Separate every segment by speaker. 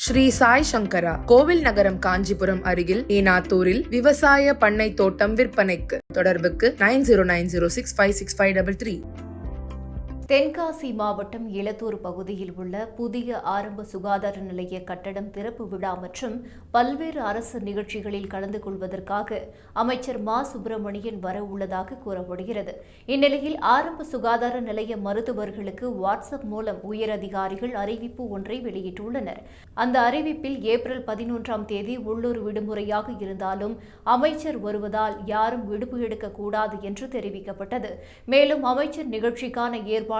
Speaker 1: ஸ்ரீ சாய் சங்கரா கோவில் நகரம் காஞ்சிபுரம் அருகில் ஏனாத்தூரில் விவசாய பண்ணை தோட்டம் விற்பனைக்கு. தொடர்புக்கு 9090656533.
Speaker 2: தென்காசி மாவட்டம் இலத்தூர் பகுதியில் உள்ள புதிய ஆரம்ப சுகாதார நிலைய கட்டடம் திறப்பு விழா மற்றும் பல்வேறு அரசு நிகழ்ச்சிகளில் கலந்து கொள்வதற்காக அமைச்சர் மா சுப்பிரமணியன் வர உள்ளதாக கூறப்படுகிறது. இந்நிலையில் ஆரம்ப சுகாதார நிலைய மருத்துவர்களுக்கு வாட்ஸ்அப் மூலம் உயரதிகாரிகள் அறிவிப்பு ஒன்றை வெளியிட்டுள்ளனர். அந்த அறிவிப்பில் ஏப்ரல் 11ஆம் தேதி உள்ளூர் விடுமுறையாக இருந்தாலும் அமைச்சர் வருவதால் யாரும் விடுப்பு எடுக்கக்கூடாது என்று தெரிவிக்கப்பட்டது. மேலும் அமைச்சர் நிகழ்ச்சிக்கான ஏற்பாடுகளுக்கு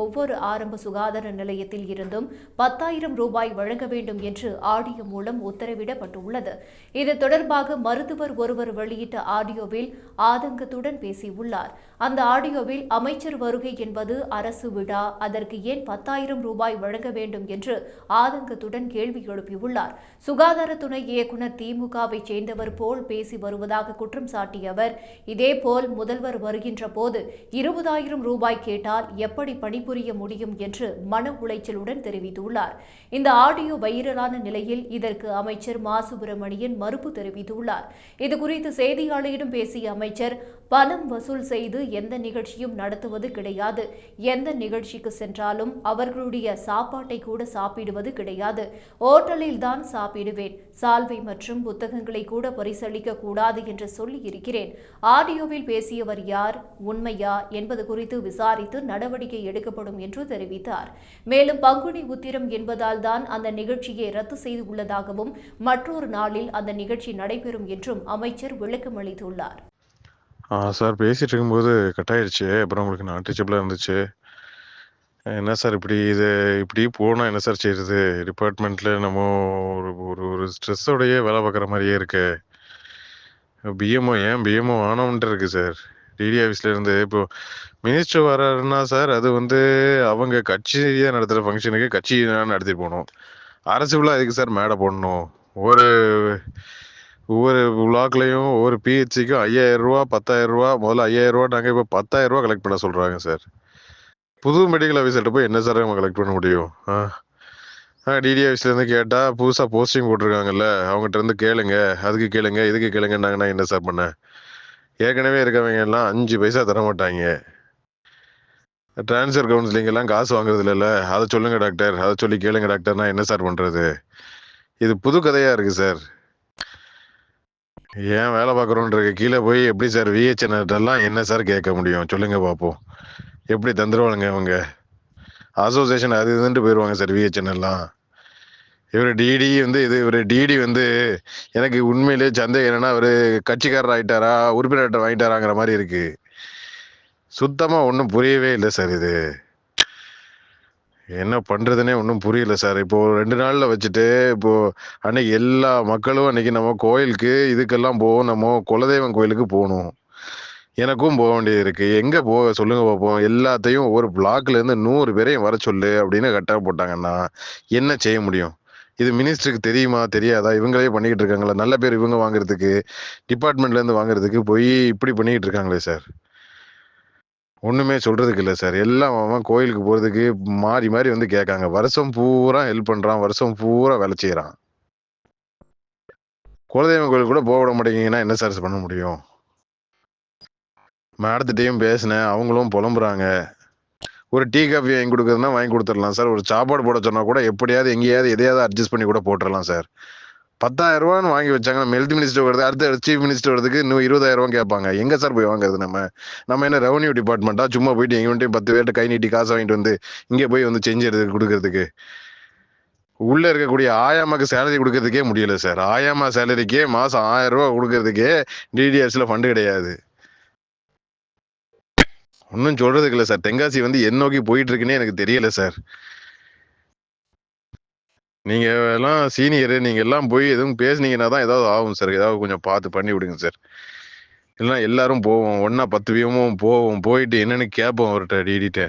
Speaker 2: ஒவ்வொரு ஆரம்ப சுகாதார நிலையத்தில் இருந்தும் 10,000 ரூபாய் வழங்க வேண்டும் என்று ஆடியோ மூலம் உத்தரவிடப்பட்டுள்ளது. இது தொடர்பாக மருத்துவர் ஒருவர் வெளியிட்ட ஆடியோவில் ஆதங்கத்துடன் பேசியுள்ளார். அந்த ஆடியோவில் அமைச்சர் வருகை என்பது அரசு விழா, அதற்கு ஏன் 10,000 ரூபாய் வழங்க வேண்டும் என்று ஆதங்கத்துடன் கேள்வி எழுப்பியுள்ளார். சுகாதார துணை இயக்குநர் திமுகவை சேர்ந்தவர் போல் பேசி வருவதாக குற்றம் சாட்டிய அவர், இதேபோல் முதல்வர் வருகின்ற போது 20,000 ரூபாய் கேட்டால் எப்படி பணிபுரிய முடியும் என்று மன உளைச்சலுடன் தெரிவித்துள்ளார். இந்த ஆடியோ வைரலான நிலையில் இதற்கு அமைச்சர் மா சுப்பிரமணியன் மறுப்பு தெரிவித்துள்ளார். இதுகுறித்து செய்தியாளரிடம் பேசிய அமைச்சர், பணம் வசூல் செய்து எந்த நிகழ்ச்சியும் நடத்துவது கிடையாது. எந்த நிகழ்ச்சிக்கு சென்றாலும் அவர்களுடைய சாப்பாட்டை கூட சாப்பிடுவது கிடையாது. ஓட்டலில் தான் சாப்பிடுவேன். சால்வை மற்றும் புத்தகங்களை கூட பரிசளிக்க கூடாது என்று சொல்லியிருக்கிறேன். ஆடியோவில் பேசியவர் யார், உண்மையா என்பது குறித்து விசாரித்து நடவடிக்கை எடுக்கப்படும் என்று தெரிவித்தார். மேலும் பங்குனி உத்திரம் என்பதால் தான் அந்த நிகழ்ச்சியை ரத்து செய்துள்ளதாகவும் மற்றொரு நாளில் அந்த நிகழ்ச்சி நடைபெறும் என்றும் அமைச்சர் விளக்கமளித்துள்ளார்.
Speaker 3: சார் பேசிட்டு இருக்கும்போது கட் ஆயிடுச்சு. அப்புறம் உங்களுக்கு நான் டீச்சபிளாக இருந்துச்சு. என்ன சார் இப்படி போனால் என்ன சார் செய்யுது? டிபார்ட்மெண்ட்டில் நம்ம ஒரு ஒரு ஒரு ஸ்ட்ரெஸ்ஸோடையே வேலை பார்க்குற மாதிரியே இருக்கு. பிஎம்ஓ ஆனவன்ட்டு இருக்கு சார். டிடி ஆஃபீஸ்லேருந்து இப்போ மினிஸ்டர் வர்றாருன்னா சார், அது அவங்க கட்சியாக நடத்துகிற ஃபங்க்ஷனுக்கு கட்சி நடத்திட்டு போகணும். அரசு விழா எதுக்கு சார் மேடை போடணும்? ஒவ்வொரு பிளாக்லையும் ஒவ்வொரு பிஹெச்சிக்கும் 5,000 ரூபா 10,000 ரூபா, முதல்ல 5,000 ரூபா, நாங்கள் இப்போ 10,000 ரூபா கலெக்ட் பண்ண சொல்கிறாங்க சார். புது மெடிக்கல் ஆஃபீஸர்கிட்ட போய் என்ன சார் நம்ம கலெக்ட் பண்ண முடியும்? டிடி ஆஃபீஸ்லேருந்து கேட்டால் புதுசாக போஸ்டிங் போட்டிருக்காங்கல்ல, அவங்ககிட்ட இருந்து கேளுங்க, அதுக்கு கேளுங்க, இதுக்கு கேளுங்கன்னாங்கன்னா என்ன சார் பண்ண? ஏற்கனவே இருக்கவங்க எல்லாம் 5 பைசா தர மாட்டாங்க. டிரான்ஸ்ஃபர் கவுன்சிலிங் எல்லாம் காசு வாங்குறது இல்லைல்ல, அதை சொல்லுங்க டாக்டர், அதை சொல்லி கேளுங்க டாக்டர்னா என்ன சார் பண்ணுறது? இது புது கதையாக இருக்குது சார். ஏன் வேலை பார்க்குறோன்றது கீழே போய் எப்படி சார் விஹெச்என்எல்லாம் என்ன சார் கேட்க முடியும்? சொல்லுங்க பார்ப்போம். எப்படி தந்துருவானுங்க அவங்க? அசோசியேஷன் அது இதுன்ட்டு போயிடுவாங்க சார் விஹெச்என்எல்லாம். இவர் டிடி எனக்கு உண்மையிலே சந்தேகம் என்னன்னா, அவர் கட்சிக்காரர் ஆகிட்டாரா, உறுப்பினர்கிட்ட வாங்கிட்டாராங்கிற மாதிரி இருக்கு. சுத்தமாக ஒன்றும் புரியவே இல்லை சார். இது என்ன பண்ணுறதுனே ஒன்றும் புரியல சார். இப்போது 2 நாளில் வச்சுட்டு இப்போது அன்னைக்கு எல்லா மக்களும் அன்னைக்கு நம்ம கோயிலுக்கு இதுக்கெல்லாம் போவோம், நம்ம குலதெய்வம் கோயிலுக்கு போகணும். எனக்கும் போக வேண்டியது இருக்குது. எங்கே போக சொல்லுங்க பார்ப்போம்? எல்லாத்தையும் ஒவ்வொரு பிளாக்லேருந்து 100 பேரையும் வர சொல்லு அப்படின்னு கட்டாயம் போட்டாங்கன்னா என்ன செய்ய முடியும்? இது மினிஸ்டருக்கு தெரியுமா தெரியாதா? இவங்களே பண்ணிக்கிட்டு இருக்காங்களா? நல்ல பேர் இவங்க வாங்குறதுக்கு, டிபார்ட்மெண்ட்லேருந்து வாங்குறதுக்கு போய் இப்படி பண்ணிக்கிட்டு இருக்காங்களே சார். ஒன்றுமே சொல்கிறதுக்கு இல்லை சார். எல்லாம் அவன் கோயிலுக்கு போகிறதுக்கு மாறி மாறி கேட்காங்க. வருஷம் பூரா ஹெல்ப் பண்ணுறான், வருஷம் பூரா வேலை செய்கிறான். குலதெய்வம் கோயிலுக்கு கூட போக விட மாட்டேங்கிங்கன்னா என்ன சார் பண்ண முடியும்? மேடத்திட்டையும் பேசினேன், அவங்களும் புலம்புறாங்க. ஒரு டீ காஃபி வாங்கி கொடுக்குறதுனா வாங்கி கொடுத்துடலாம் சார். ஒரு சாப்பாடு போட சொன்னால் கூட எப்படியாவது எங்கேயாவது எதையாவது அட்ஜஸ்ட் பண்ணி கூட போட்டுடலாம் சார். 10,000 ரூபான்னு வாங்கி வச்சாங்கன்னா ஹெல்த் மினிஸ்டர் வருது, அடுத்த சீஃப் மினிஸ்டர் வரதுக்கு இன்னும் 20,000 ரூபா கேட்பாங்க. எங்கே சார் போய் வாங்குறது? நம்ம என்ன ரெவன்யூ டிபார்ட்மெண்ட்டா? சும்மா போயிட்டு எங்கே 10 பேர்கிட்ட கை நீட்டி காசு வாங்கிட்டு இங்கே போய் செஞ்சு கொடுக்கறதுக்கு? உள்ளே இருக்கக்கூடிய ஆயாமாக்கு சேலரி கொடுக்கறதுக்கே முடியல சார். ஆயாமா சேலரிக்கே மாதம் 1,000 ரூபா கொடுக்கறதுக்கே டிடிஎஃப்ஸில் ஃபண்டு கிடையாது. ஒன்றும் சொல்கிறதுக்கு இல்லை சார். தென்காசி என் நோக்கி போயிட்டு இருக்குன்னே எனக்கு தெரியல சார். நீங்கள் எல்லாம் சீனியரு, நீங்கள் எல்லாம் போய் எதுவும் பேசுனீங்கன்னா தான் ஏதாவது ஆகும் சார். ஏதாவது கொஞ்சம் பார்த்து பண்ணி விடுங்க சார். இல்லைன்னா எல்லாரும் போவோம், ஒன்றா 10 வீதமும் போவோம், போயிட்டு என்னென்னு கேட்போம் அவர்கிட்ட, டிடிட்ட.